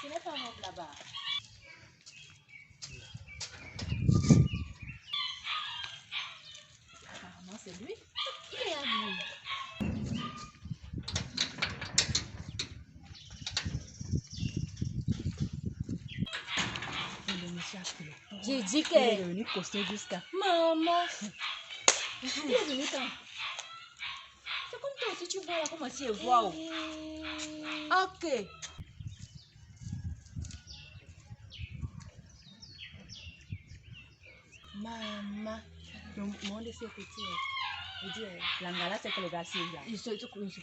Ce n'est pas mon là-bas. Apparemment, c'est lui. Qui est à lui? J'ai dit que... Il est devenu costaud jusqu'à... Maman! Il est venu quand? C'est comme toi aussi, tu vois là, comment tu es voir. Ok. Maman. Le monde est petit. Il dit, l'angala, c'est que le gars, c'est là. Il se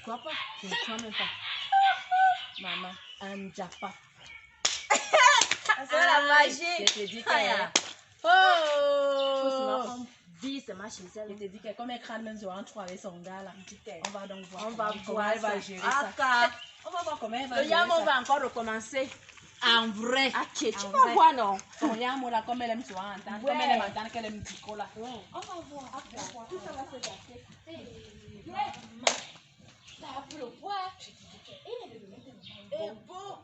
croit pas. Je ne crois même pas. Maman, un japa. C'est la magie. Je te dis que... Oh! Vie, c'est ma chiselle. Je te dis que comme elle crâne même sur un trou avec son gars là. On va donc voir. On va comment voir elle va ça. gérer ça. Aka. On va voir comment elle va Le gérer yam, on ça. va encore recommencer. En vrai. Ok, tu En vas vrai. voir, non? Son yam là, comme elle aime souvent entendre. Ouais. Comme elle aime entendre qu'elle aime Tico là. On va voir. Tout ça va se passer. Ça a pris le poids. Il est devenu beau.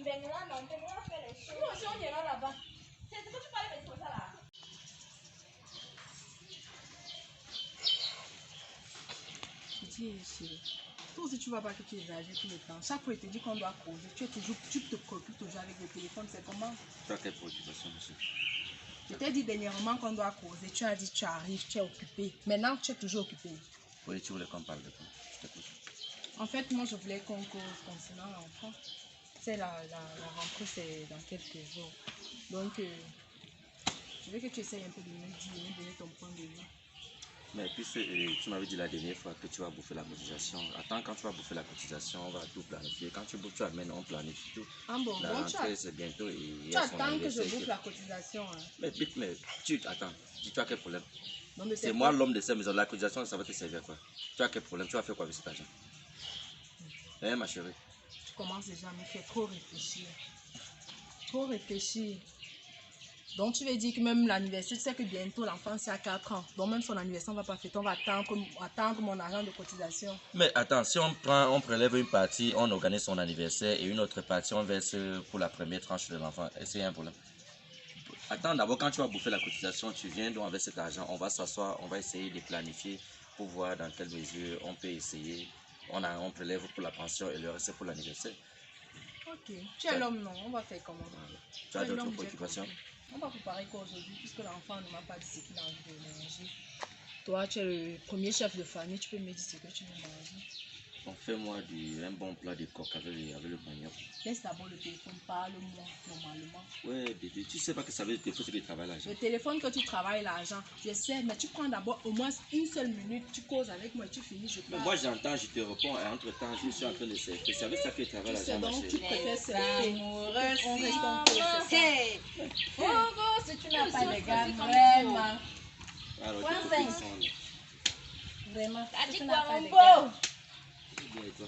Benga, non, Benga fait les choses. Nous aussi, on ira là-bas. C'est ce que tu parlais de ça là. Dis, chérie, toi aussi tu vas pas que tu es âgé tout le temps. Chaque fois il te dit qu'on doit causer, tu te préoccupes toujours avec le téléphone, c'est comment? Tu as quelle préoccupation, monsieur? Je t'ai dit dernièrement qu'on doit causer, tu as dit tu arrives, tu es occupé. Maintenant tu es toujours occupé. Oui, tu voulais qu'on parle de quoi? Je t'écoute. En fait, moi je voulais qu'on cause concernant l'enfant. C'est la rentrée, c'est dans quelques jours. Donc, je veux que tu essayes un peu de me dire, me donner ton point de vue. Mais puis, tu m'avais dit la dernière fois que tu vas bouffer la cotisation. Attends, quand tu vas bouffer la cotisation, on va tout planifier. Quand tu bouffes, tu amènes, on planifie tout. Ah bon, La bon, tu rentrée, c'est bientôt. Et il y tu a son attends que je anniversaire bouffe qui- la cotisation. Hein. Mais tu attends, dis-tu as quel problème? Non, mais C'est moi l'homme de cette maison. La cotisation, ça va te servir à quoi? Tu as quel problème? Tu vas faire quoi avec cet argent? Hein, ma chérie? Tu commences déjà à me faire trop réfléchir. Trop réfléchir. Donc tu veux dire que même l'anniversaire, tu sais que bientôt l'enfant c'est à 4 ans. Donc même son anniversaire, on va pas fêter, on va attendre mon argent de cotisation. Mais attends, si on prélève une partie, on organise son anniversaire et une autre partie, on verse pour la première tranche de l'enfant. Est-ce qu'il y a un problème? Attends, d'abord, quand tu vas bouffer la cotisation, tu viens donc avec cet argent, on va s'asseoir, on va essayer de planifier pour voir dans quelle mesure on peut essayer. On prélève pour la pension et le reste pour l'anniversaire. Ok. Tu es l'homme, non? On va faire comment? Tu as Tu es d'autres l'homme, j'ai préoccupations? compris. On va préparer quoi aujourd'hui puisque l'enfant ne m'a pas dit ce qu'il a envie de manger. Toi, tu es le premier chef de famille, tu peux me dire ce que tu veux manger. On fait moi un bon plat de coq avec le manioc. Laisse d'abord le téléphone, parle-moi normalement. Ouais, bébé, tu sais pas que ça veut dire qu'il faut que tu travailles l'argent. Le téléphone que tu travailles l'argent, je sais, mais tu prends d'abord au moins une seule minute, tu causes avec moi et tu finis, je Mais parle. moi j'entends, je te réponds et entre temps je suis en train de servir. C'est avec ça que tu travailles Tu sais l'argent, ma donc, tu chérie. préfères servir. On reste en pause, c'est ça. Hey! Oh, si tu n'as pas de gars, Vas-y, comme vraiment. Alors, Point tes cinq. copines sont là. Vraiment. T'as si dit tu quoi, n'as pas mon de beau? gars. C'est bien, et toi?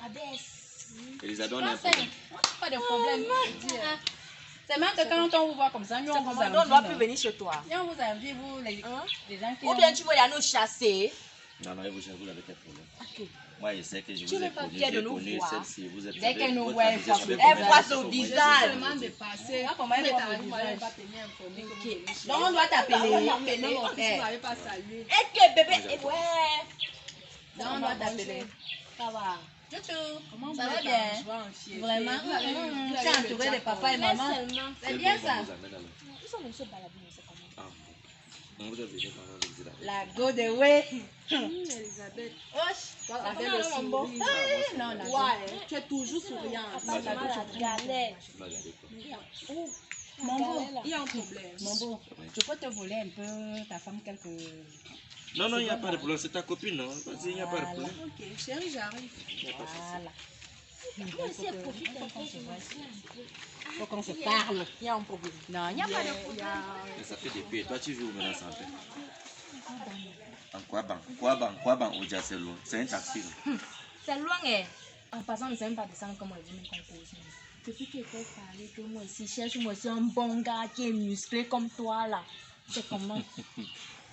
Abaisse. Elisabeth, on a un Conseil, problème. pas de problème. je dis, c'est même que quand on vous voit comme ça, nous on vous On ne envie. doit plus non? venir chez toi. Nous on vous envie, vous, les gens qui Ou bien tu veux aller nous chasser. Non, non, vous avez quel problème? Ok. Moi, je sais que je Tu vous n'es ai pas connu, fière de j'ai nous connu voir. celle-ci. Vous êtes Dès qu'elle nous votre voit, avis, elle voit je savais son- combien elle voit de son choses Je visage. suis seulement de passer. Ah, comment elle Vous voit êtes mon arrivé, moi, je visage? n'ai pas tenu informé que vous venez chez Donc moi. on doit t'appeler. Non, non, parce que vous n'avez pas salué. Et que bébé, ouais. Donc, On doit t'appeler. Ça va. Comment Ça vous va êtes bien. en joie, en fierté? Vraiment. Vous avez- vous Je avez suis le entourée de jackpot. papa et maman. C'est C'est bien bon, ça. on vous amène alors. Ils sont monsieur Balabine, c'est comment? Ah, on vous a venu quand on vous dit là. La go de way. Elisabeth, Wesh. avec le sourire. Non, la Ouais, tu es toujours souriante. Pas mal à la galère. Tu vas regarder quoi? Mon beau. Il y a un problème. Mon beau. Je peux te voler un peu ta femme quelques. Non, non, il n'y a pas de problème. C'est ta copine, non? Vas-y, il n'y a pas de problème. Ok, chérie, j'arrive. Il n'y a pas de souci. Voilà. Moi aussi, elle profite un peu. Il faut qu'on se parle. Il y a un problème. Non, il n'y a pas de problème. Et ça fait depuis. Toi, tu joues maintenant santé. En Kwabang, Oja, c'est loin. C'est un taxi. C'est loin, hein. En passant, on ne sait même pas descendre comme on dit, mais qu'on pose. Depuis que tu parlé que moi aussi, cherche-moi aussi un bon gars qui est musclé comme toi, là. C'est comment?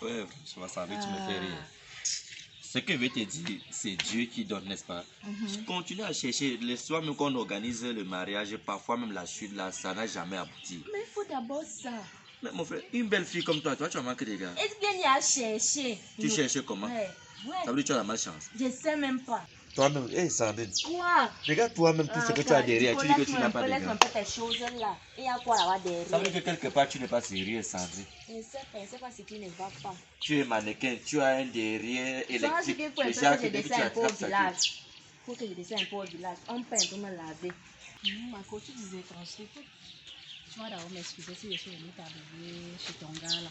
Ouais, je vais savoir, tu me fais rire. Ce que je vais te dire, c'est Dieu qui donne, n'est-ce pas? Tu continues à chercher. Les soirs même qu'on organise le mariage, parfois même la chute là, ça n'a jamais abouti. Mais il faut d'abord ça. Mais mon frère, une belle fille comme toi, tu as manqué des gars. Est-ce bien il y a cherché? Tu cherches comment? Ouais. Ça veut dire que tu as la malchance. Je sais même pas. Toi-même, hé Sandrine, Quoi? regarde toi-même tout ce que tu as derrière. Tu dis que tu n'as pas de Laisse-moi gars. un peu tes choses là. Il y a quoi là-bas derrière? Ça veut dire que quelque part tu n'es pas sérieux, Sandrine. Je sais pas ce qui ne va pas. Tu es mannequin, tu as un derrière Ça, c'est électrique. qu'il faut un peu Déjà que je que dès que tu descends un peu au attrapes ça, village. Il faut que je descende un peu au village. On peut un peu me laver. Marco, tu disais quand je t'écoute. Tu vas d'abord m'excuser si je suis venue t'arriver chez ton gars là.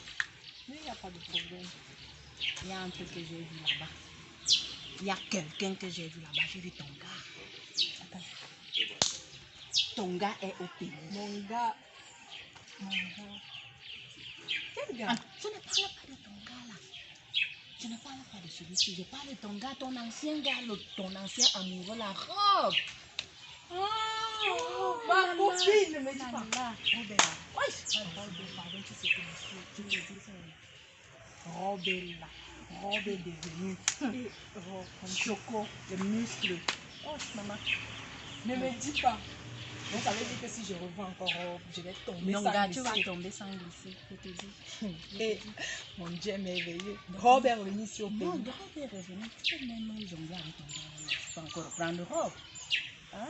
Mais il n'y a pas de problème. Il y a un truc que j'ai vu là-bas. Il y a quelqu'un que j'ai vu là-bas. J'ai vu ton gars. Attends. Ton gars est au pays. Mon gars. Quel gars? Ah, je ne parle pas de ton gars là. Je ne parle pas de celui-ci. Je parle de ton gars, ton ancien gars, ton ancien amoureux, la robe. Oh, ma copine, ne me dis pas. Là, Robella. Oui. Pardon, tu sais que je te dis ça. Robella. Robe est devenue choco, le muscle. Oh, maman. Ne me dis pas. Donc ça veut dire que si je revends encore robe, je vais tomber Non, sans gars, tu vas glisser. tomber sans glisser, je te dis. Et mon Dieu est merveilleux. Robe est revenu ici au pays. Non, Robe est revenu. Tu peux même jongler avec ton gars. Tu peux encore reprendre Robe. Hein?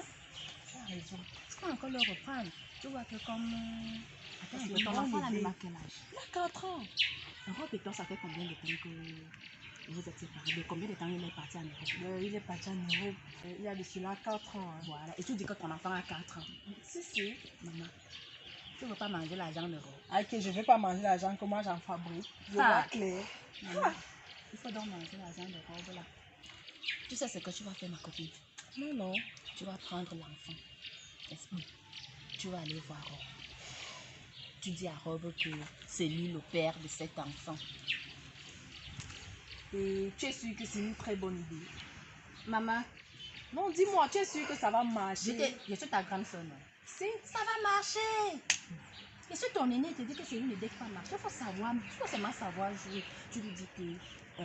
Tu as raison. Tu peux encore le reprendre. Tu vois que comme... Attends, C'est ton une enfant bonne là, il idée. a quel âge? Il a 4 ans. Robe et toi, ça fait combien de temps que vous êtes séparés? De combien de temps il est parti en Europe? Il est parti en Europe. Il y a de cela 4 ans. Hein. Voilà. Et tu dis que ton enfant a 4 ans. Si. Maman, tu ne veux pas manger l'argent de Robe? Ah, ok, je ne vais pas manger l'argent que moi j'en fabrique. Je vois Ah. clair. Maman, il faut donc manger l'argent de Robe là. Tu sais ce que tu vas faire, ma copine? Non, non. Tu vas prendre l'enfant. Esprit. Tu vas aller voir Robe. Tu dis à Robe que c'est lui le père de cet enfant. Et tu es sûr que c'est une très bonne idée? Maman, Non, dis-moi, tu es sûr que ça va marcher? je suis ta grande soeur, non? Si. Ça va marcher. Et si ton aîné te dit que c'est une idée qui va marcher, il faut savoir, il faut seulement savoir jouer. Tu lui dis que,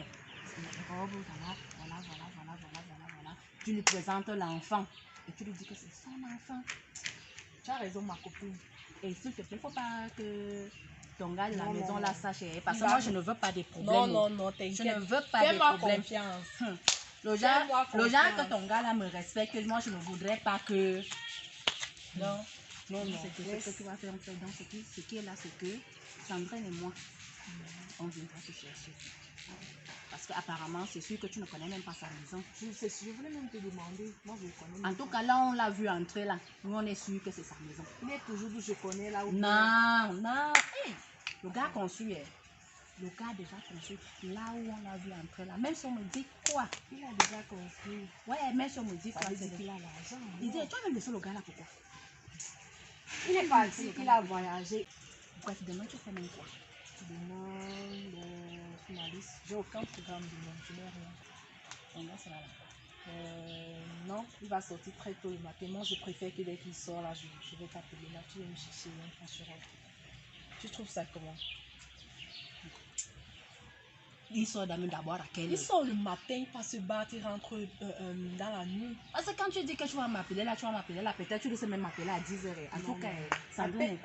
Robe, voilà. Tu lui présentes l'enfant et tu lui dis que c'est son enfant. Tu as raison, ma copine. Et s'il te plaît, il ne faut pas que ton gars de la Non, maison non, là non. sache. Parce que Il va- moi, je ne veux pas de problèmes. Non, non, non, Je t'inquiète. ne veux pas de Fais-moi problèmes. confiance. Le Fais-moi genre que confiance. ton gars là me respecte, moi je ne voudrais pas que. Non, non, non. C'est que ce que tu vas faire en fait. Donc, ce qui est là, c'est que Sandrine et moi, on viendra te chercher. Parce qu'apparemment, c'est sûr que tu ne connais même pas sa maison. Je voulais même te demander. Moi, je connais. En tout cas, là, on l'a vu entrer là. Nous, on est sûr que c'est sa maison. Il est toujours d'où je connais là où. Non. Hey, le gars construit, le gars déjà construit là où on l'a vu entrer là. Même si on me dit quoi, Il a déjà construit. ouais, même si on me dit Ça quoi, veut c'est dire qu'il a l'argent. il dit, tu as même laissé le gars là pourquoi? Il est parti, il a voyagé. Bref, demain tu fais même quoi? Demain, le finaliste. J'ai aucun programme demain, je n'ai rien. Ton gars sera là. Non, il va sortir très tôt le matin. Moi, je préfère que dès qu'il sort là, je vais t'appeler là. Tu viens me chercher un assurance. Tu trouves ça comment? Il sort d'abord à quelle Il heure? sort le matin, il va se battre, il rentre dans la nuit. Parce que quand tu dis que tu vas m'appeler là, peut-être tu sais même m'appeler à 10h. En tout cas, Sandrine,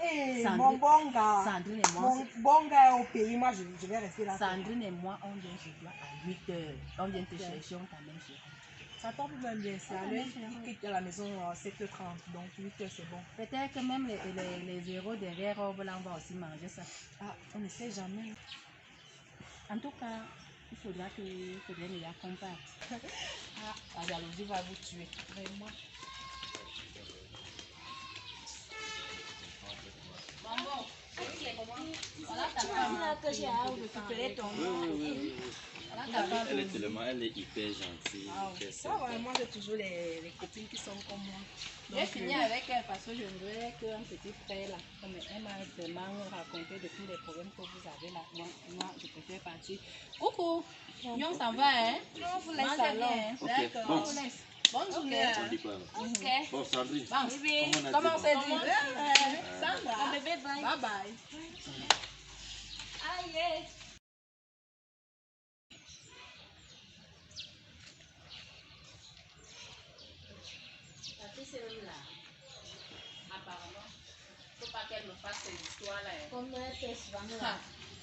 Mon bon gars. Sandrine et moi, Mon bon gars est au pays, moi je vais rester là. Sandrine et moi, on vient chez toi à 8h. On vient te chercher, on t'amène chez toi. Ça tombe même bien, c'est à l'heure il quitte à la maison à 7h30, donc 8h c'est bon. Peut-être que même les zéros derrière, on va aussi manger ça. Ah, on ne sait jamais. En tout cas, il faudra me l'accompagne. Ah, la jalousie va vous tuer, vraiment. Voilà ta femme là que j'ai à récupérer ton nom. Elle est tellement, elle est hyper gentille. Hyper Ça va, sympa. moi j'ai toujours les copines qui sont comme moi. J'ai fini avec elle parce que je voudrais qu'un petit frère là, comme elle m'a vraiment raconté de tous les problèmes que vous avez là. Moi je préfère partir. Coucou, on s'en va, hein? On vous laisse Mangez alors. bien, hein? Ok, D'accord, bon. on vous laisse. Bonne journée. On dit quoi là? Ok. Bon, Sandrine, Bon, comment on a comment on dit? s'est dit? Sandra, Mon bébé, bye. bye bye. Aïe. La fille, c'est même là. Apparemment, faut pas qu'elle me fasse ces histoires là. Hein. Comme elle fait souvent Ah, là.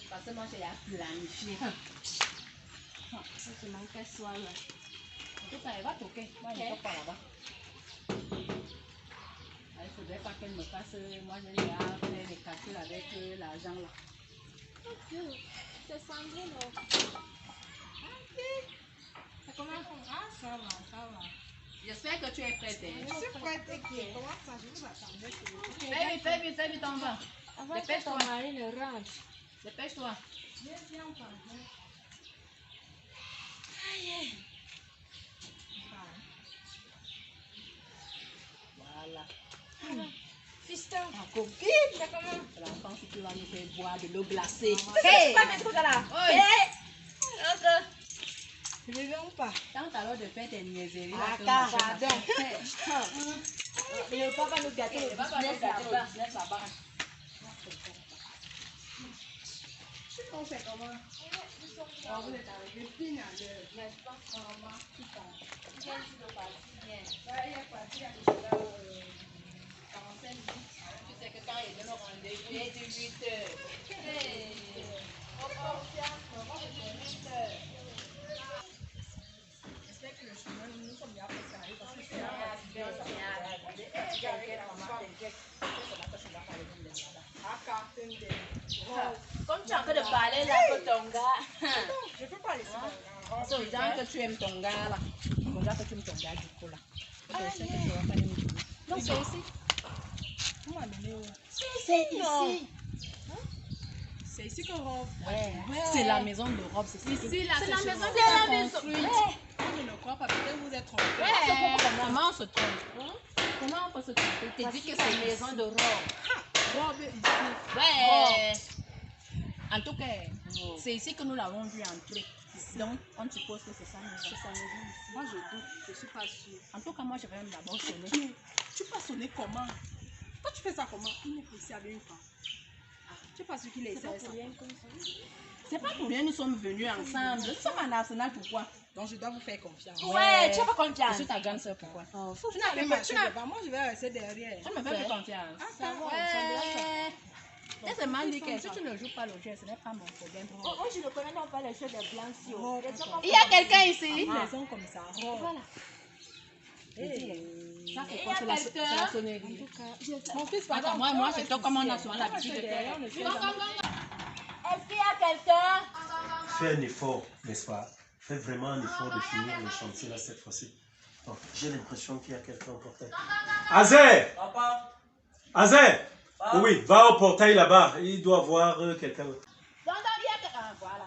parce que moi j'ai à planifier. Ça se manque qu'elle soit là. En tout cas, elle va toquer. Moi, je ne toque pas là-bas. Il ne faudrait pas qu'elle me fasse. Moi, je vais faire les calculs avec l'argent là. C'est Sandrine. Ça commence. Ah, ça va. J'espère que tu es prête. Hein. Je suis prête. Comment ça, je vous attendais. Fais vite, on va. Avant que Dépêche-toi. ton mari ne rentre. Dépêche-toi. Viens, on parle. Voilà. Fiston. En copine. C'est comment? L'enfant, si tu vas nous faire boire de l'eau glacée. Hey! Pas mes trucs là. Oui. Hey! Ok. Je vais ou pas? Tente alors de faire tes niaiseries. Ah, là, que pardon. ma fille a fait. Le papa nous gâter le Elle va pas nous business gâter là-bas. le business là-bas. On fait comment? Oh, vous êtes arrivés pile à l'heure. N'est-ce pas? Maman, tout ça. Tu viens de partir bien. Ouais, il est parti à déjà 45 minutes. Tu sais que quand il donne le rendez-vous, il est 18 heures. Hey. J'espère que le chemin, nous sommes bien presque arrivés parce que c'est Comme tu es en train de parler là que ton gars. je peux pas laisser mon C'est aux gens que tu aimes ton gars là. Aux gens que tu aimes ton gars du coup là. Je sais que tu vas pas les mettre. Non, c'est ici. On m'a donné où? C'est ici. C'est ici que Rob. Ouais. C'est la maison de Rob, c'est ici. Ici, là, C'est la chez maison Rob. qu'on a construite. Je ne crois pas, peut-être vous êtes trompés. Comment on se trompe? Comment on peut se tromper? Tu dis que c'est la maison de Rob. Rob, il Ouais. En tout cas, c'est ici que nous l'avons vu entrer. Donc, on suppose que c'est sa maison. Moi, je doute, je suis pas sûre. En tout cas, moi, je vais même d'abord sonner. Tu peux sonner comment? Toi, tu fais ça comment? Il n'est pas ici avec une femme. Tu n'es pas sûr qu'il est ici avec ça? C'est pas pour rien nous sommes venus ensemble. Nous sommes en Arsenal, pourquoi? Donc, je dois vous faire confiance. Ouais, tu as pas confiance. Je suis ta grande soeur, pourquoi? Tu n'as pas marché devant moi, je vais rester derrière. Tu me fais plus confiance. Ah, ça va, Ouais. Et c'est mal dit que si tu ne joues pas le jeu, ce n'est pas mon problème. Oh, je ne connais donc pas les choses des blancs si Oh, Il y a quelqu'un ici? Une maison comme ça. Oh. Voilà. Ça, c'est quoi? C'est la sonnerie. Mon fils, Attends, pardon. moi, c'est toi, comment on a souvent l'habitude de derrière, on ne faire. sait jamais. Est-ce qu'il y a quelqu'un? Fais un effort, n'est-ce pas? Fais vraiment un effort de finir le chantier là cette fois-ci. Donc, j'ai l'impression qu'il y a quelqu'un au portail. Azé! Papa, Azé! Oui, va au portail là-bas. Il doit voir quelqu'un. Ah, voilà.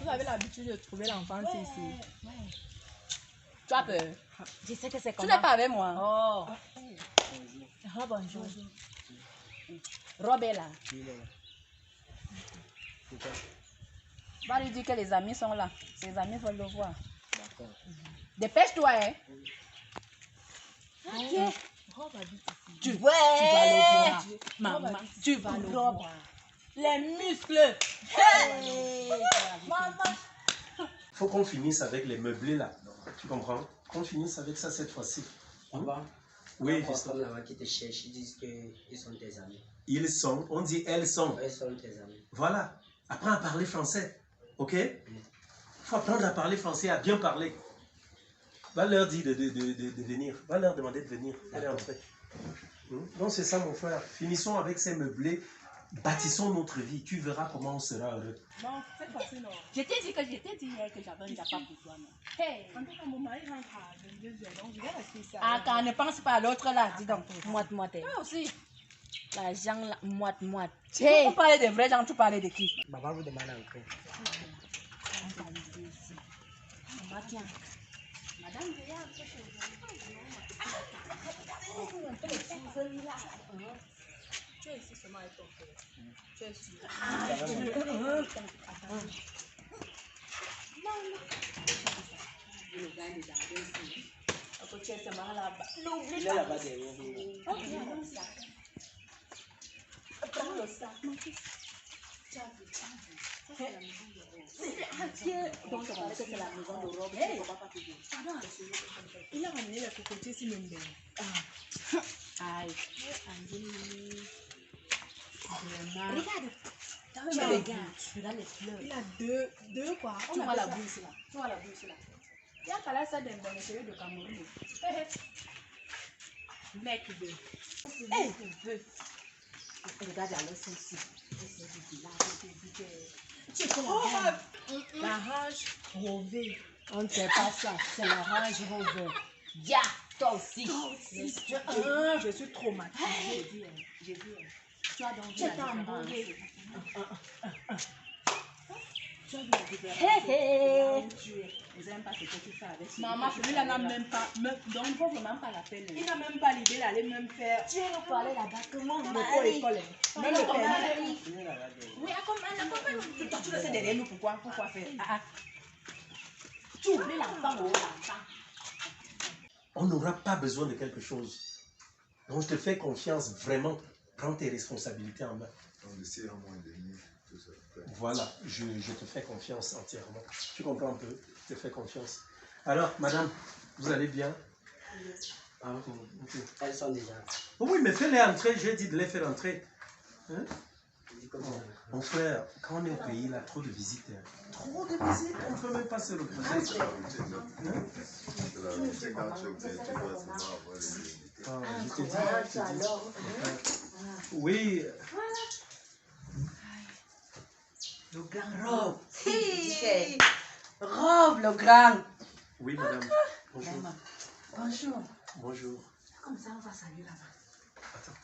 Vous avez l'habitude de trouver l'enfant ici. Tu as peur? Je sais que c'est Tu comme n'es pas avec moi. Oh. Oh, bonjour. Rob est là. Va lui dire que les amis sont là. Ses amis veulent le voir. Dépêche-toi, hein. Rob habite ici. Tu vas le voir. Maman, tu vas le Rob. voir. Les muscles. Maman. Faut qu'on finisse avec les meublés là. Tu comprends? Qu'on finisse avec ça cette fois-ci. papa, Oui, il y a fiston. personne là-bas qui te cherche, ils disent qu'ils sont tes amis. Ils sont, on dit elles sont. Ils sont tes amis. Voilà. Apprends à parler français. Ok? Faut apprendre à parler français, à bien parler. Va leur dire de venir. Va leur demander de venir. Elle est entrée. Donc c'est ça mon frère. Finissons avec ces meublés. Bâtissons notre vie. Tu verras comment on sera heureux. Bon, cette fois-ci, non. Je t'ai dit hier que j'avais un japa pour toi, non? Hey. En tout cas, mon mari rentre à 22h, donc je vais rester ici. Ah, quand ne pense pas à l'autre là, dis donc. Moite. Toi aussi. L'argent, là, moite. Hey. On parlait des vrais gens, tu parlais de qui? Maman vous demande encore. On va arriver ici. On va bien. Madame, veuillez entrer chez vous. Tu es ici seulement avec ton frère. Tu es ici. Tu es seulement là-bas. Il est là-bas derrière vous. Prends le sac. Donc, on parlait que c'est la maison de robe. Hey. Papa te dit. Il a ramené les cocotiers ici même. Aïe. Vraiment. Regarde. Tu Regarde les fleurs. Il a deux quoi. Tu On vois appelle la ça- bourse là. Tu vois la bourse là. Il y a qu'à ça dans les cheveux de Cameroun. Mec de. Hey. Regarde alors celle-ci. Tu es comme La range rovée. on ne fait pas ça. C'est l'orange rose. Ya, toi aussi. Je suis traumatisée. J'ai vu. Tu as donc vu Tu la es en différence. bourrée. Tu as vu la différence. Hé, Où tu es. Ils n'aiment pas ce que tu fais avec ce Maman, que tu celui-là fais n'a là. même pas. Donc, il ne faut vraiment pas la peine. Il n'a même pas l'idée d'aller même faire. Tu es pour aller là-bas. Comment Le co-école. Même le permis. Il est là-bas derrière. Oui, accompagne. Tu restes derrière nous, pourquoi faire? Tu oublies l'enfant ou l'enfant. On n'aura pas besoin de quelque chose. Donc je te fais confiance, vraiment. Prends tes responsabilités en main. On essaie en moins de nuit, tout ça. Voilà, je te fais confiance entièrement. Tu comprends un peu? Je te fais confiance. Alors, madame, vous allez bien? Ah, ok. Elles sont déjà. Oh oui, mais fais-les entrer. J'ai dit de les faire entrer. Hein? Je dis comme ça. Mon frère, quand on est au pays, il a trop de visites. Trop de visites, on ne peut même pas se reposer. C'est la routine quand tu es obligé, tu dois seulement avoir les invités. Ah, je te dis. Alors, Oui, le grand robe. Robe, le grand. oui, madame. Bonjour. Bonjour. Bonjour. Comme ça, on va saluer là-bas. Attends,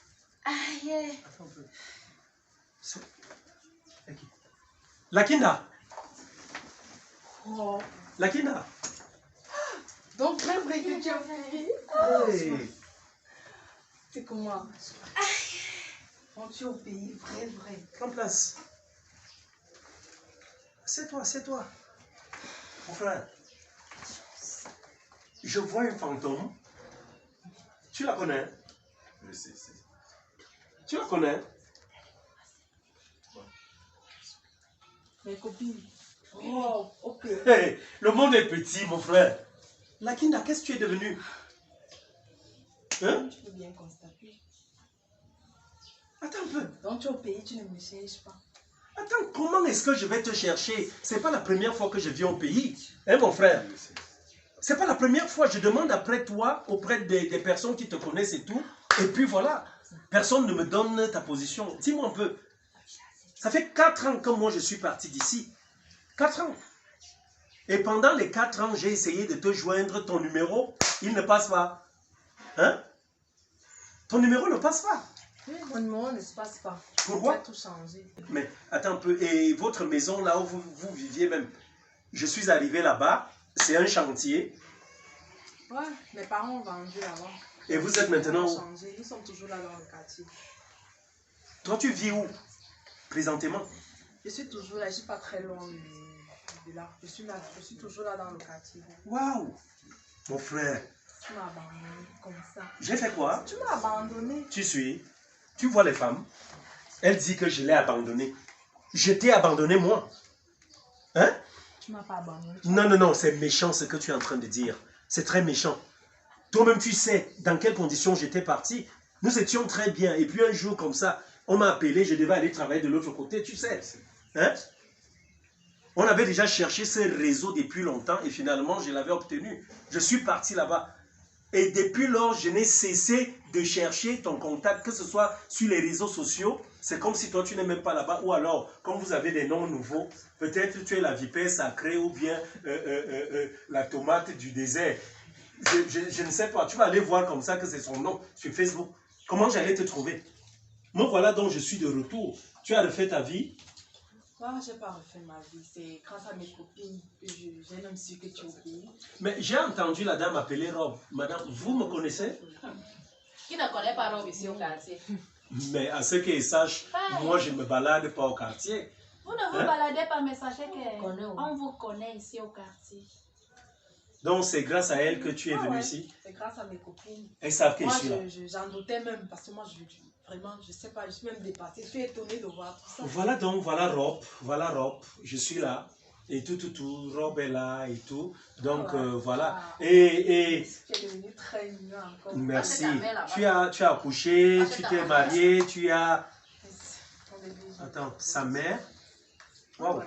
Aïe. attends un peu. C'est qui? Lakinda. Oh. Lakinda. Donc, très vrai que tu as fait. Hey. C'est comment? Quand tu es au pays, vrai. Prends place. C'est toi. Mon frère. Je vois un fantôme. Tu la connais? Mais si. Tu la connais? Mes copines. Oh, ok. Hey, le monde est petit, mon frère. Lakinda, qu'est-ce que tu es devenu? Hein? Tu peux bien constater. Attends un peu. Donc, tu es au pays, tu ne me cherches pas. Attends, comment est-ce que je vais te chercher? C'est pas la première fois que je viens au pays. Hein, mon frère? C'est pas la première fois. Je demande après toi, auprès des personnes qui te connaissent et tout. Et puis voilà. Personne ne me donne ta position. Dis-moi un peu. Ça fait 4 ans que moi je suis parti d'ici. 4 ans. Et pendant les 4 ans, j'ai essayé de te joindre. Ton numéro, il ne passe pas. Hein? Ton numéro ne passe pas. Oui, mon numéro ne se passe pas. Pourquoi? Tu as tout changé. Mais attends un peu. Et votre maison, là où vous viviez même, je suis arrivé là-bas. C'est un chantier. Ouais, mes parents ont vendu avant. Et vous êtes maintenant Ils ont où? changé. Nous sommes toujours là dans le quartier. Toi, tu vis où? Présentement? Je suis toujours là, je ne suis pas très loin de là. Je suis toujours là dans le quartier. Waouh! Mon frère, Tu m'as abandonné comme ça. j'ai fait quoi? Tu m'as abandonné. Tu vois les femmes? Elle dit que je l'ai abandonné. Je t'ai abandonné, moi. Hein? Tu m'as pas abandonné. Non, c'est méchant ce que tu es en train de dire. C'est très méchant. Toi-même, tu sais dans quelles conditions j'étais parti. Nous étions très bien. Et puis un jour, comme ça, on m'a appelé, je devais aller travailler de l'autre côté, tu sais. Hein? On avait déjà cherché ce réseau depuis longtemps et finalement, je l'avais obtenu. Je suis parti là-bas. Et depuis lors, je n'ai cessé de chercher ton contact, que ce soit sur les réseaux sociaux. C'est comme si toi, tu n'es même pas là-bas. Ou alors, comme vous avez des noms nouveaux, peut-être tu es la vipère sacrée ou bien la tomate du désert. Je ne sais pas. Tu vas aller voir comme ça que c'est son nom sur Facebook. Comment j'allais te trouver? Me voilà donc, je suis de retour. Tu as refait ta vie? Moi, je n'ai pas refait ma vie. C'est grâce à mes copines que j'ai même su que tu oublies. Mais j'ai entendu la dame appeler Rob. Madame, vous me connaissez? Qui ne connaît pas Rob ici au quartier? Mais à ce qu'ils sachent, moi je ne me balade pas au quartier. Vous ne vous Hein? baladez pas, mais sachez qu'on vous connaît ici au quartier. Donc c'est grâce à elle que tu es venu Ouais. ici. C'est grâce à mes copines. Elles savent que Moi, je suis là. j'en doutais même parce que moi, vraiment, je sais pas, je suis même dépassée. Je suis étonnée de voir tout ça. Voilà donc, voilà Rob, je suis là. Et tout, Rob est là et tout. Donc voilà. Et Tu es devenue très mignonne encore. merci. ta mère là-bas. Tu as accouché, Parce que tu ta t'es mère marié, tu as... Ton bébé, Attends, sa mère. Waouh. Ouais.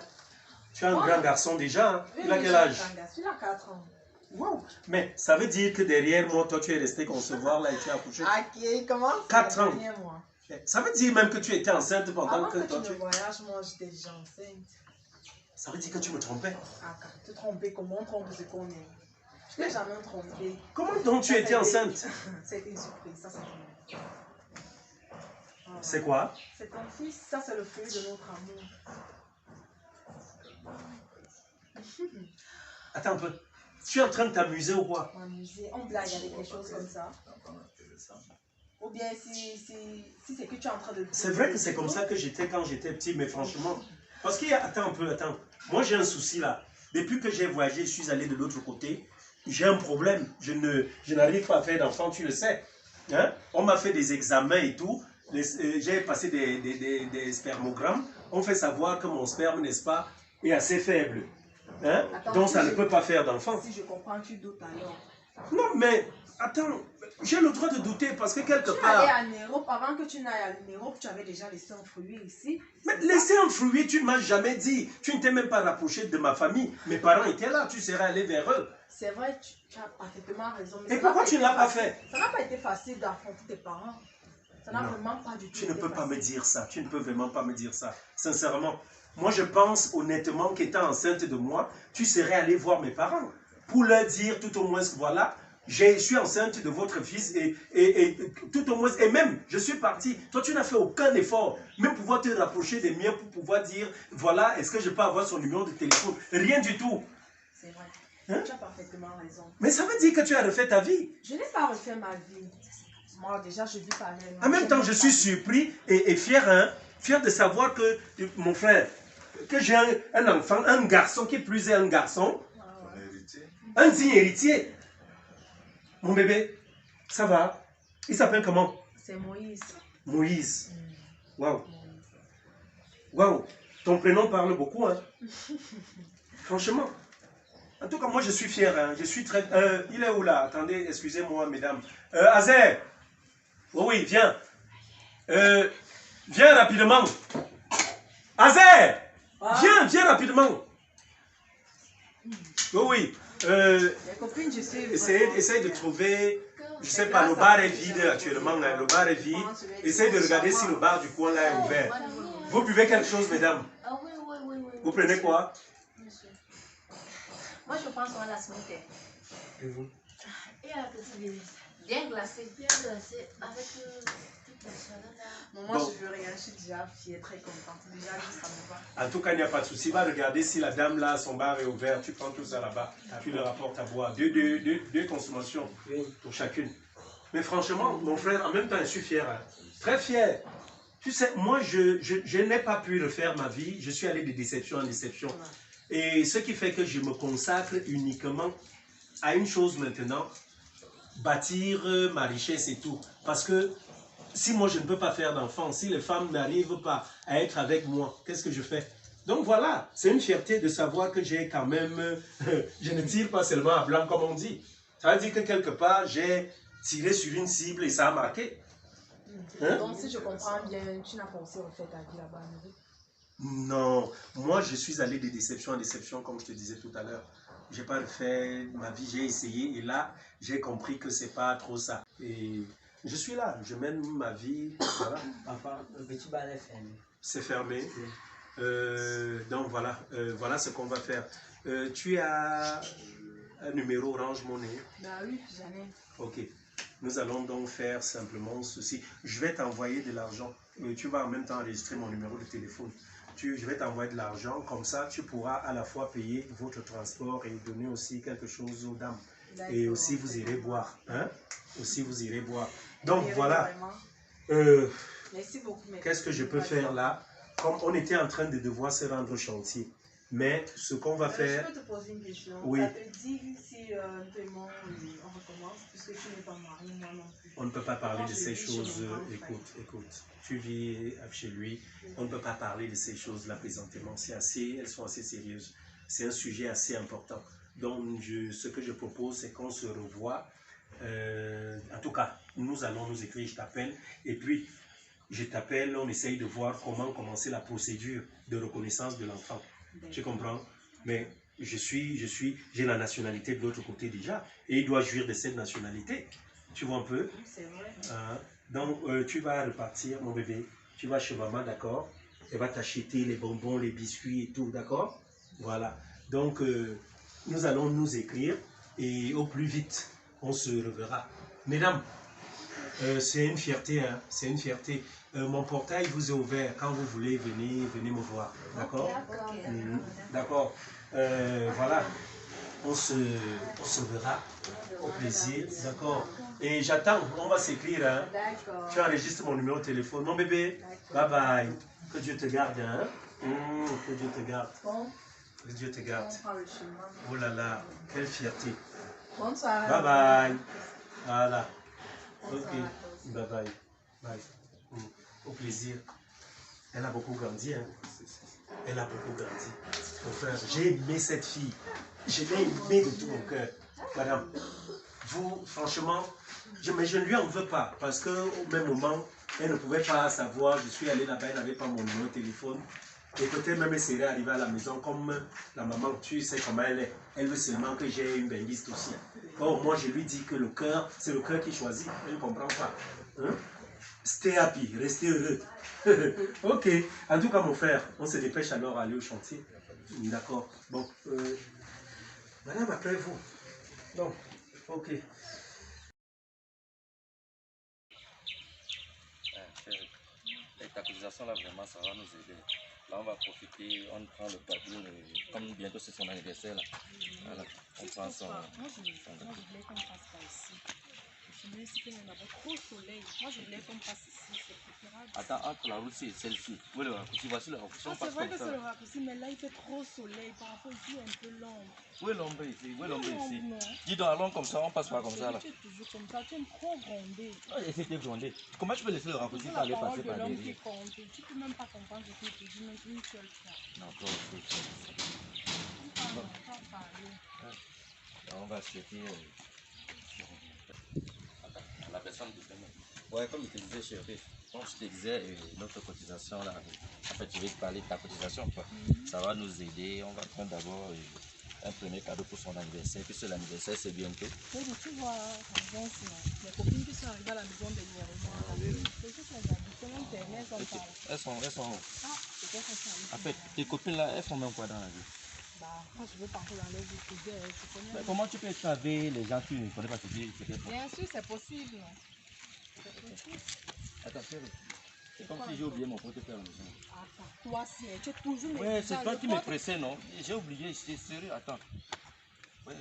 Tu as un grand garçon déjà. Hein? Oui, Il a oui, quel j'ai âge? un gars. Il a 4 ans. Waouh. Mais ça veut dire que derrière moi, toi, tu es resté concevoir là et tu as accouché. Ok, comment 4 ans. Moi. Ça veut dire même que tu étais enceinte pendant Avant que que toi, tu ne voyages, moi, j'étais déjà enceinte. Ça veut dire que tu me trompais. Ah, quand te tromper, comment on trompe ce qu'on est? Je t'ai jamais trompé. Comment donc tu Ça, étais enceinte? C'était une surprise, ça c'est tout. Voilà. C'est quoi? C'est ton fils, ça c'est le fruit de notre amour. Attends un peu. Tu es en train de t'amuser ou quoi? On amusait, on blague avec des choses comme ça. Ou bien si c'est que tu es en train de... C'est vrai que c'est comme ça que j'étais quand j'étais petit, mais franchement... Parce qu'il y a... Attends un peu, attends. Moi, j'ai un souci là. Depuis que j'ai voyagé, je suis allé de l'autre côté. J'ai un problème. Je n'arrive pas à faire d'enfant, tu le sais. Hein? On m'a fait des examens et tout. J'ai passé des spermogrammes. On fait savoir que mon sperme, n'est-ce pas, est assez faible. Hein? Attends, Donc, si ça ne je- peut pas faire d'enfant. Si je comprends, tu doutes alors. Non, mais... Attends, j'ai le droit de douter parce que quelque Tu allais part... en Europe, avant que tu n'ailles en Europe, tu avais déjà laissé un fruit ici. Mais laisser un fruit, tu ne m'as jamais dit. Tu ne t'es même pas rapproché de ma famille. Mes parents étaient là, tu serais allé vers eux. C'est vrai, tu as parfaitement raison. mais Et ça pourquoi n'a pas tu ne été l'as pas facile. fait? Ça n'a pas été facile d'affronter tes parents. Ça n'a Non. vraiment pas du tout Tu ne été peux pas me facile. dire ça. Tu ne peux vraiment pas me dire ça. Sincèrement. Moi, je pense honnêtement qu'étant enceinte de moi, tu serais allé voir mes parents pour leur dire tout au moins que voilà, je suis enceinte de votre fils et tout au moins, et même, je suis parti. Toi, tu n'as fait aucun effort, même pouvoir te rapprocher des miens pour pouvoir dire, voilà, est-ce que je peux avoir son numéro de téléphone? Rien du tout. C'est vrai. Hein? Tu as parfaitement raison. Mais ça veut dire que tu as refait ta vie. Je n'ai pas refait ma vie. Moi, déjà, je vis par les En même temps, je suis surpris et fier, hein, fier de savoir que mon frère, que j'ai un enfant, un garçon qui plus est un garçon, Ton héritier. un digne héritier. Mon bébé, ça va? Il s'appelle comment? C'est Moïse. Moïse. Waouh. Waouh. Ton prénom parle beaucoup, hein? Franchement. En tout cas, moi, je suis fier, hein. Je suis très... il est où, là? Attendez, excusez-moi, mesdames. Azer. Oh oui, viens. Viens rapidement. Azer. Viens rapidement. Oh oui. Les copines, je suis... Essaye de trouver... Je sais pas, le bar est vide actuellement. Hein. Le bar est vide. Essaye de regarder si le bar du coin là est ouvert. Vous buvez quelque chose, mesdames? Ah oui, oui, oui, oui. Vous prenez quoi? Monsieur. Moi, je pense à la smoothie. Et vous? Et à la petite délice. Bien glacée. Bien glacée. Avec toute la chaleur là. Non, moi, Bon. je veux rien. Je suis déjà fière, très contente. Déjà, juste, ça me va. En tout cas, il n'y a pas de souci. Va regarder si la dame là, son bar est ouvert. Tu prends tout ça là-bas. Tu le rapportes à boire. Deux consommations pour chacune. Mais franchement, mon frère, en même temps, je suis fier. Hein. Très fier. Tu sais, moi, je n'ai pas pu refaire ma vie. Je suis allé de déception en déception. Et ce qui fait que je me consacre uniquement à une chose maintenant, bâtir ma richesse et tout. Parce que si moi je ne peux pas faire d'enfant, si les femmes n'arrivent pas à être avec moi, qu'est-ce que je fais? Donc voilà, c'est une fierté de savoir que j'ai quand même, je ne tire pas seulement à blanc comme on dit. Ça veut dire que quelque part, j'ai tiré sur une cible et ça a marqué. Hein? Donc, si je comprends bien, tu n'as pas aussi refait ta vie là-bas. Non, moi je suis allé de déception en déception, comme je te disais tout à l'heure. J'ai pas refait ma vie, j'ai essayé et là j'ai compris que c'est pas trop ça. Et je suis là, je mène ma vie. Voilà, Papa, le petit bal est fermé. c'est fermé. Donc voilà, voilà ce qu'on va faire. Tu as un numéro Orange Money. Bah oui, j'en ai. Ok. Nous allons donc faire simplement ceci. Je vais t'envoyer de l'argent. Tu vas en même temps enregistrer mon numéro de téléphone. Je vais t'envoyer de l'argent. Comme ça, tu pourras à la fois payer votre transport et donner aussi quelque chose aux dames. Et aussi, vous irez boire. Hein? Aussi, vous irez boire. Donc, voilà. Merci beaucoup. Qu'est-ce que je peux faire là? Comme on était en train de devoir se rendre au chantier. Mais ce qu'on va faire... Je peux te poser une question. Oui. Ça te dit si nous paiement, on recommence, puisque tu n'es pas marié, moi non plus. On ne peut pas parler de ces choses. Écoute. Écoute, tu vis chez lui. On ne peut pas parler de ces choses-là présentement. Elles sont assez sérieuses. C'est un sujet assez important. Donc, ce que je propose, c'est qu'on se revoie. En tout cas, nous allons nous écrire, je t'appelle. Et puis, je t'appelle, on essaye de voir comment commencer la procédure de reconnaissance de l'enfant. Tu comprends? Mais j'ai la nationalité de l'autre côté déjà. Et il doit jouir de cette nationalité. Tu vois un peu? C'est vrai. Donc, tu vas repartir, mon bébé. Tu vas chez maman, d'accord? Elle va t'acheter les bonbons, les biscuits et tout, d'accord? Voilà. Donc, nous allons nous écrire et au plus vite, on se reverra. Mesdames, c'est une fierté, hein? C'est une fierté. Mon portail vous est ouvert. Quand vous voulez, venez me voir. D'accord? D'accord. Voilà. On se verra au plaisir. D'accord. Et j'attends. On va s'écrire. Hein? D'accord. Tu enregistres mon numéro de téléphone. Mon bébé. Bye bye. Que Dieu te garde. Hein? Que Dieu te garde. Que Dieu te garde. Oh là là. Quelle fierté. Bonsoir. Bye bye. Voilà. Ok. Bye bye. Bye. Au plaisir. Elle a beaucoup grandi. Hein? Elle a beaucoup grandi. Mon frère, j'ai aimé cette fille. Je l'ai aimée de tout mon cœur. Madame, vous, franchement, mais je ne lui en veux pas. Parce qu'au même moment, elle ne pouvait pas savoir. Je suis allé là-bas, elle n'avait pas mon numéro de téléphone. Et peut-être même elle serait arrivée à la maison comme la maman, tu sais comment elle est. Elle veut seulement que j'ai une bendiste aussi. Or, moi, je lui dis que le cœur, c'est le cœur qui choisit. Elle ne comprend pas. Hein? Stay happy, restez heureux. Ok. En tout cas, mon frère, on se dépêche alors à aller au chantier. D'accord. Bon. Madame, après vous. Donc, ok. Ta cotisation là, vraiment, ça va nous aider. Là, on va profiter, on prend le papier, comme bientôt c'est son anniversaire là. Voilà, on prend son. Moi, je voulais qu'on passe par ici. Je voulais ici qu'il y avait trop de soleil. Moi, je voulais qu'on passe ici, c'est préférable. Attends, entre la route et celle-ci, où est le raccourci? Voici le raccourci, on C'est passe vrai comme que ça. c'est le raccourci, mais là, il fait trop soleil. Parfois, ici, il y a un peu l'ombre. Où est l'ombre ici? Où est l'ombre ici? Non. Dis donc, allons comme ça, on passe pas comme ça là. Tu es toujours comme ça, tu aimes trop gronder. Essaye de gronder. Comment je peux laisser le raccourci C'est pour la aller parole passer de par l'homme qui derrière? compte. Tu peux même pas comprendre ce qu'il te dit, mais une seule fois. Non, toi aussi. On va parler. On va acheter la personne de demain. Ouais, comme je te disais, chérie, comme je te disais, notre cotisation là, en fait, je vais te parler de ta cotisation, quoi. Ça va nous aider. On va prendre d'abord un premier cadeau pour son anniversaire, puisque l'anniversaire c'est bientôt. Oui, mais tu vois, par exemple, les copines qui sont arrivées à la maison dernièrement, c'est juste les habitudes, Internet, on parle. Elles sont. Ah, c'est quoi ça? En fait, tes copines là, elles font même quoi dans la vie? Bah, moi je veux partir dans leur vie privée, tu connais. Mais comment tu peux être avec les gens qui ne connaissent pas ce qui est? Bien sûr, c'est possible, non? C'est possible. Attends, chérie. C'est comme si j'ai oublié mon portefeuille à la maison. Attends, toi si, tu es toujours Ouais, c'est toi qui me pressais, non? J'ai oublié, j'étais sérieux, attends. Ouais,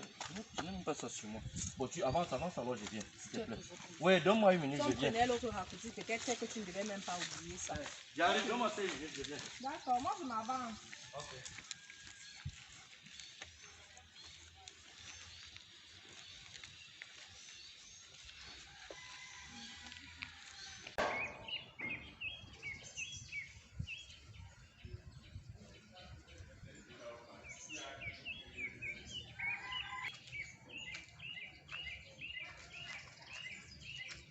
je n'ai même pas ça sur moi. Bon, tu avances, alors je viens, s'il te plaît. Ouais, donne-moi une minute, Si on je viens. prenait l'autre raccourci, peut-être c'est que tu ne devais même pas oublier ça. J'arrive, donne-moi 5 minutes, je viens. D'accord, moi je m'avance. Ok.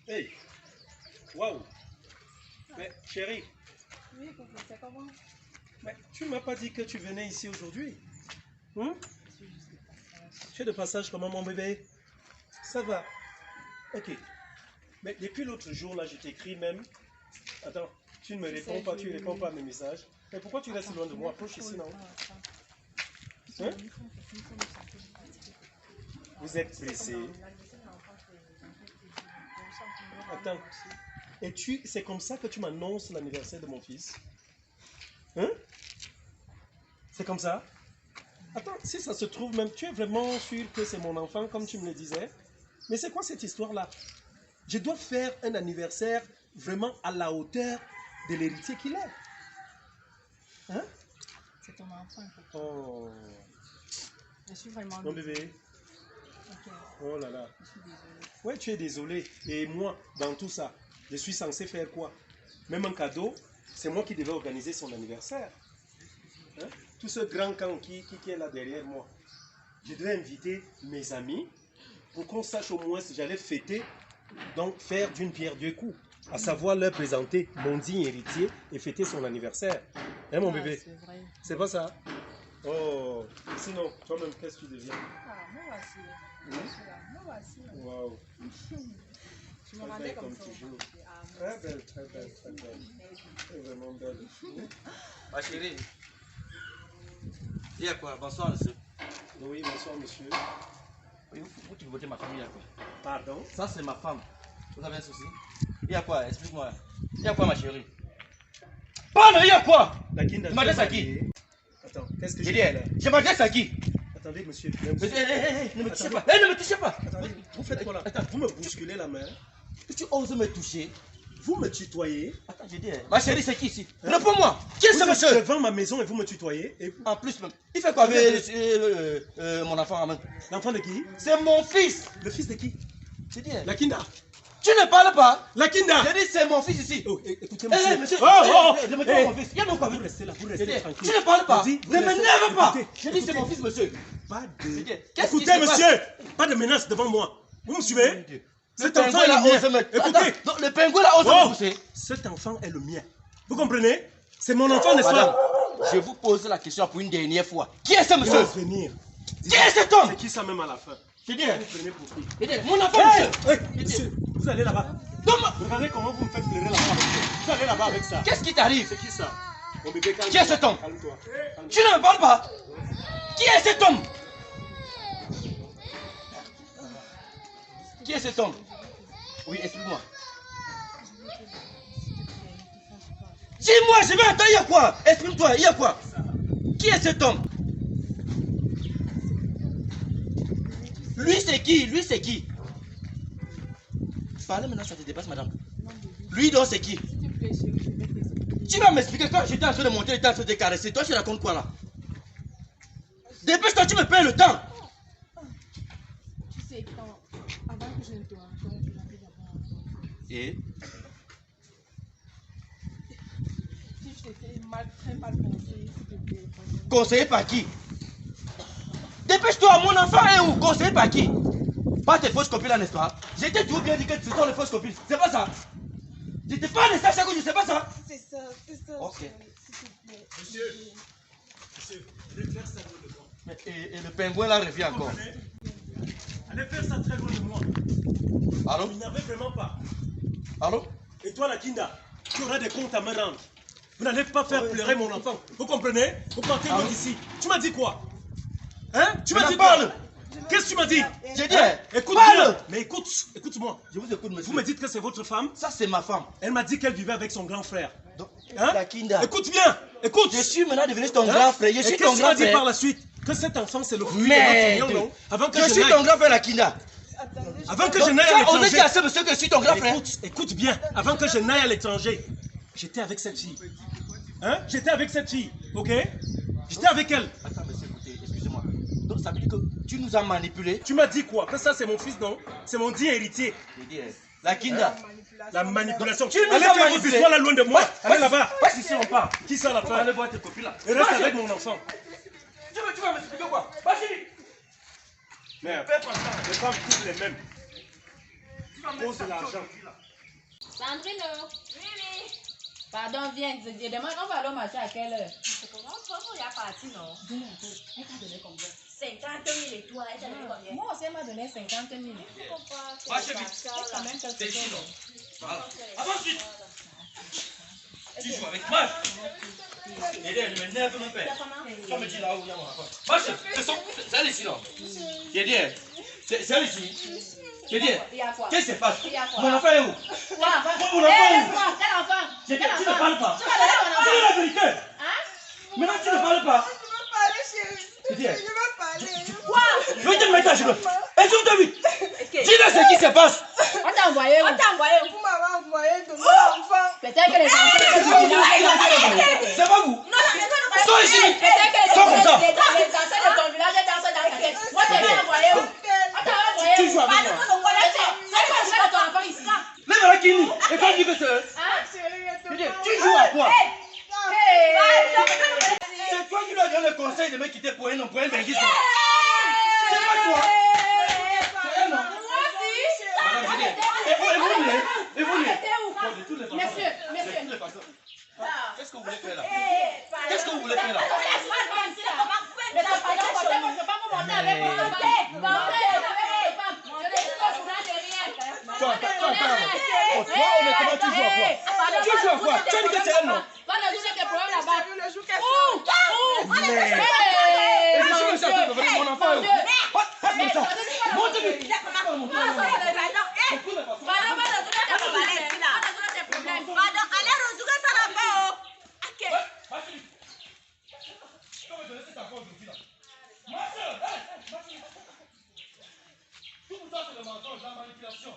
Hey, waouh. Mais chérie, Oui, c'est comment? mais tu ne m'as pas dit que tu venais ici aujourd'hui. Hein? Tu es de passage comment mon bébé? Ça va. Ok. Mais depuis l'autre jour là, je t'écris même. Attends, tu ne me réponds pas, tu ne réponds pas à mes messages. Mais pourquoi tu restes loin de moi? Approche ici, non? Hein? Vous êtes pressé. ans. Et c'est comme ça que tu m'annonces l'anniversaire de mon fils? Hein? C'est comme ça? Attends, si ça se trouve même, tu es vraiment sûr que c'est mon enfant comme tu me le disais? Mais c'est quoi cette histoire-là? Je dois faire un anniversaire vraiment à la hauteur de l'héritier qu'il est. Hein? C'est ton enfant. Oh, Je suis vraiment mon désolée. bébé. Ok, Oh là là. je suis désolée. Ouais, tu es désolé. Et moi, dans tout ça, je suis censé faire quoi? Même un cadeau, c'est moi qui devais organiser son anniversaire. Hein? Tout ce grand camp qui est là derrière moi. Je devais inviter mes amis pour qu'on sache au moins si j'allais fêter, donc faire d'une pierre deux coups. À savoir leur présenter mon digne héritier et fêter son anniversaire. Hein, mon bébé? C'est vrai. C'est pas ça? Oh, sinon, toi-même, qu'est-ce que tu deviens? Ah, moi voici. Moi voici. Waouh. Je me rendais comme Comme ça. toujours. Ah, Très belle, très belle, très belle. C'est vraiment belle. Ma chérie. Il y a quoi? Bonsoir, monsieur. Oui, bonsoir, monsieur. Oui, vous qui votez ma famille, il y a quoi? Pardon? Ça, c'est ma femme. Vous avez un souci? Il y a quoi? Explique-moi. Il y a quoi, ma chérie? Parle, il y a quoi? La Kinda, Tu m'adresses à qui? Attends, qu'est-ce que J'ai je fais là? dit, je m'adresse à qui? Attendez, monsieur. Ne me touchez Attendez. pas. Ne me touchez pas. Attendez, vous faites quoi là? Attends. Vous me bousculez la main. Tu oses me toucher? Vous me tutoyez. Attends, j'ai dit, ma chérie, c'est qui ici? Réponds-moi. Qui est Vous ce êtes monsieur? devant ma maison et vous me tutoyez. Et En plus, même. Il fait quoi avec mon enfant en main? l'enfant de qui? C'est mon fils. Le fils de qui? J'ai dit, La Kinda. tu ne parles pas. La Kinda. J'ai dit, c'est mon fils ici. Oh, écoutez, Eh, monsieur. monsieur. Oh, Ne me touche mon fils. Il y a donc quoi? Vous restez là, vous J'ai restez dit, tranquille. tu ne parles pas. Je dis, vous Ne restez- m'énerve pas. Écoutez, J'ai dit, c'est écoutez. mon fils, monsieur. Pas J'ai dit, de... qu'est-ce qui Écoutez, se passe? monsieur. Pas de menace devant moi. Vous me suivez? Le Cet enfant pingouin est là le mien. ose me... Écoutez. Attends, non, le pingouin là ose me Oh, pousser. cet enfant est le mien. Vous comprenez? C'est mon enfant, n'est-ce Madame, pas? je vous pose la question pour une dernière fois. Qui est ce Il va monsieur? venir. Qui est cet homme? C'est qui ça même à la fin? J'ai dit, Vous prenez pour qui? j'ai dit, mon enfant, Hey, monsieur. hey, monsieur, vous allez là-bas. Thomas, Regardez comment vous me faites pleurer là-bas. Vous allez là-bas avec ça. qu'est-ce qui t'arrive? C'est qui ça? Mon bébé, calme-toi. Qui est cet homme? Calme-toi. Calme-toi. Tu ne me parles pas. Qui est cet homme? Qui est cet homme? Oui, explique-moi. Dis-moi, je vais entendre, il y a quoi? Exprime-toi, il y a quoi? Qui est cet homme? Lui, c'est qui? Lui, c'est qui? Parlez maintenant, ça te dépasse, madame. Lui, donc, c'est qui? S'il te plaît, chérie, je vais t'expliquer. Tu vas m'expliquer quand j'étais en train de monter, il était en train de caresser. Toi, tu racontes quoi là? Dépêche-toi, tu me perds le temps. Tu sais, avant que je ne te rencontre, j'avais d'abord un enfant. Et Si je t'étais très mal conseillé, s'il te plaît, pardonne. conseillé par qui? Dépêche-toi, mon enfant est où? Conseillé par qui? Pas tes fausses copines là, n'est-ce pas? J'ai été tout bien dit que ce sont les fausses copines. C'est pas ça? Je te parle de ça chaque jour, c'est pas ça? C'est ça, c'est ça. Ok. chérie, s'il te plaît. Monsieur, allez faire ça loin de moi. Mais, et le pingouin là revient encore. Comprenez? Allez faire ça très loin de moi. Allô? Vous n'avez vraiment pas. Allô? Et toi, la Kinda, tu auras des comptes à me rendre. Vous n'allez pas faire pleurer mon enfant. Vous comprenez? Vous partez loin d'ici. Tu m'as dit quoi? Hein? Tu m'as Mais dit parle. quoi? Qu'est-ce que tu m'as dit? J'ai dit, Hein? Écoute parle. bien. Mais écoute, écoute-moi. Je vous écoute, monsieur. Vous me dites que c'est votre femme? Ça, c'est ma femme. Elle m'a dit qu'elle vivait avec son grand frère. Donc, Hein? la Kinda. Écoute bien. Écoute. Je suis maintenant devenu ton Hein? grand frère. Je Et suis qu'est-ce ton que tu grand m'as dit par frère. la suite? Que cet enfant, c'est le fruit de Merde. notre union, non? Avant que Je je suis n'aille. ton grand frère, la Kinda. Attendez, Avant que Donc, je n'aille tu à as osé l'étranger. dire à ce monsieur que je suis ton grand frère. Écoute bien, avant que je n'aille à l'étranger, j'étais avec cette fille. Hein? J'étais avec cette fille, ok? J'étais avec elle. Attends, monsieur, écoutez, excusez-moi. Donc, ça veut dire que tu nous as manipulés. Tu m'as dit quoi? Que ça c'est mon fils, non? C'est mon digne héritier. J'ai dit, la Kinda. La manipulation. Tu nous Allez as faire vos manipulés. histoires là loin de moi. Allez là-bas. Pas ici, on part. Qui ça la On va femme? aller voir tes copines là. Et reste Va, avec chérie. mon enfant. Tu vas m'expliquer quoi? Va, chérie. Merde. Fais pas ça. Les femmes toutes les mêmes. Pose de l'argent. Sandrine, oui, oui. Pardon, viens, je demande, on va aller au marché à quelle heure? C'est comment? Comment il y a parti, non? Dis-moi un peu, elle t'a donné combien? 50 000 et toi, elle t'a donné combien? Moi aussi, elle m'a donné 50 000. Va, chérie. C'est quand même quelque C'est ici, chose. non? Voilà. Avance vite. Tu joues avec moi. Et elle m'énerve mon père. Ça me dit là où il y a mon enfant. Va, chérie. C'est elle ici, non? J'ai dit, c'est elle ici. Je dis, Il y a quoi? qu'est-ce qui se passe? Il y a quoi? Mon enfant est où? Quoi? Mon enfant est où? Laisse-moi, quel enfant? Je dis, Quel tu ne enfant? parles pas. Tu vas donner mon enfant? Dis la vérité. Hein? Maintenant, tu ne parles pas. Je veux parler, chérie. Je dis, Je veux parler. Quoi? je vais te mettre à genoux. Et tu te vite. Dis-le ce qui se passe. On t'a envoyé où? Vous m'avez envoyé de mon enfant. Peut-être que les enfants... C'est pas vous. Sois ici. Peut-être que Sois comme ça. les enfants de ton village dansent dans ta tête. Moi, je t'ai envoyé où? On t'a envoyé où? Tu joues avec moi. C'est quoi tu fais de ton enfant ici? Lève-la qui nous. Et quand tu dis que c'est eux. Hein? Je dis, tu joues à quoi? C'est toi qui lui as donné le conseil de me quitter pour un homme, pour un benguiste. C'est pas toi. C'est un homme. Madame, je dis, évoluez. Bon, de toutes les façons. Monsieur. De toutes les façons. Qu'est-ce que vous voulez faire là? Qu'est-ce que vous voulez faire là? Mais ça, pardon, je ne peux pas vous monter avec mon enfant. Toi, honnêtement, tu joues à quoi? Tu joues à quoi? Tu as dit que c'est un homme. Va résoudre tes problèmes là-bas. Le jour qu'elle Et je suis monsieur à toi, mon enfant est où? Monte-lui. Tout ça, c'est le mensonge, la manipulation.